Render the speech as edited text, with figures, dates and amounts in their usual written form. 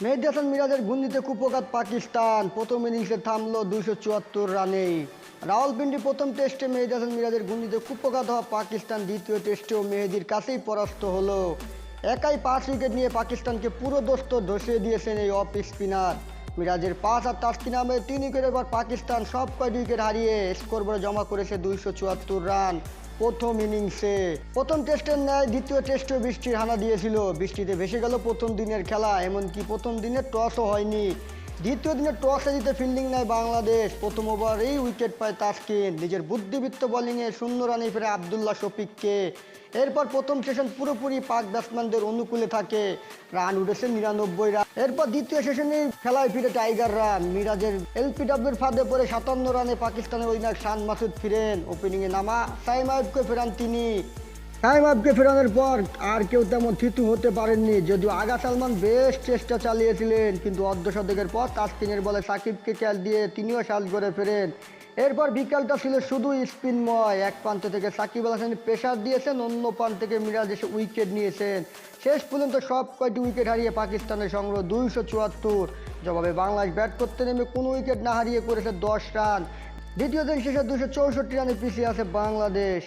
মেহেদী হাসান মিরাজের ঘূর্ণিতে কুপোকাত পাকিস্তান, প্রথম ইনিংসে থামল 274 রানেই। রাওয়ালপিন্ডি প্রথম টেস্টে মেহেদী হাসান মিরাজের ঘূর্ণিতে কুপোকাত হওয়া পাকিস্তান দ্বিতীয় টেস্টেও মেহেদীর কাছেই পরাস্ত হলো। একাই 5 উইকেট নিয়ে পাকিস্তানকে পুরো দোস্ত ধসিয়ে দিয়েছেন এই অফ স্পিনার। মিরাজের 5 আর তাসকিন আহমেদের 3 উইকেটের পর পাকিস্তান সব কয়টি উইকেট হারিয়ে স্কোরবোর্ডে জমা করেছে 274 রান প্রথম ইনিংসে। প্রথম টেস্টের ন্যায় দ্বিতীয় টেস্টেও বৃষ্টির হানা দিয়েছিল। বৃষ্টিতে ভেসে গেল প্রথম দিনের খেলা, এমনকি প্রথম দিনে টসও হয়নি। দ্বিতীয় দিনে টসে জিতে ফিল্ডিং নেয় বাংলাদেশ। প্রথম ওভারেই উইকেট পায় তাসকিন, নিজের বুদ্ধিবৃত্ত বোলিংয়ে 0 রানে ফেরে আবদুল্লাহ শফিককে। এরপর প্রথম সেশন পুরোপুরি পাক ব্যাটসম্যানদের অনুকূলে থাকে, রান উঠেছে 99 রান। এরপর দ্বিতীয় সেশনে খেলায় ফিরে টাইগাররা। মিরাজের এলপিডব্লিউর ফাঁদে পড়ে 57 রানে পাকিস্তানের অধিনায়ক শান মাসুদ ফিরেন। ওপেনিংয়ে নামা সাইম আইয়ুবকে ফেরান তিনি। সাইম আইয়ুবকে ফেরানোর পর আর কেউ তেমন থিতু হতে পারেননি, যদিও আগা সালমান বেশ চেষ্টা চালিয়েছিলেন, কিন্তু অর্ধশতকের পর তাসকিনের বলে সাকিবকে ক্যাচ দিয়ে তিনিও সাজ করে ফেরেন। এরপর বিকালটা ছিল শুধু স্পিনময়। এক প্রান্ত থেকে সাকিব আল হাসান পেসার দিয়েছেন, অন্য প্রান্ত থেকে মিরাজ এসে উইকেট নিয়েছেন। শেষ পর্যন্ত সব কয়টি উইকেট হারিয়ে পাকিস্তানের সংগ্রহ 274। জবাবে বাংলাদেশ ব্যাট করতে নেমে কোনো উইকেট না হারিয়ে করেছে 10 রান। দ্বিতীয় দিন শেষে 264 রানে পিছিয়ে আছে বাংলাদেশ।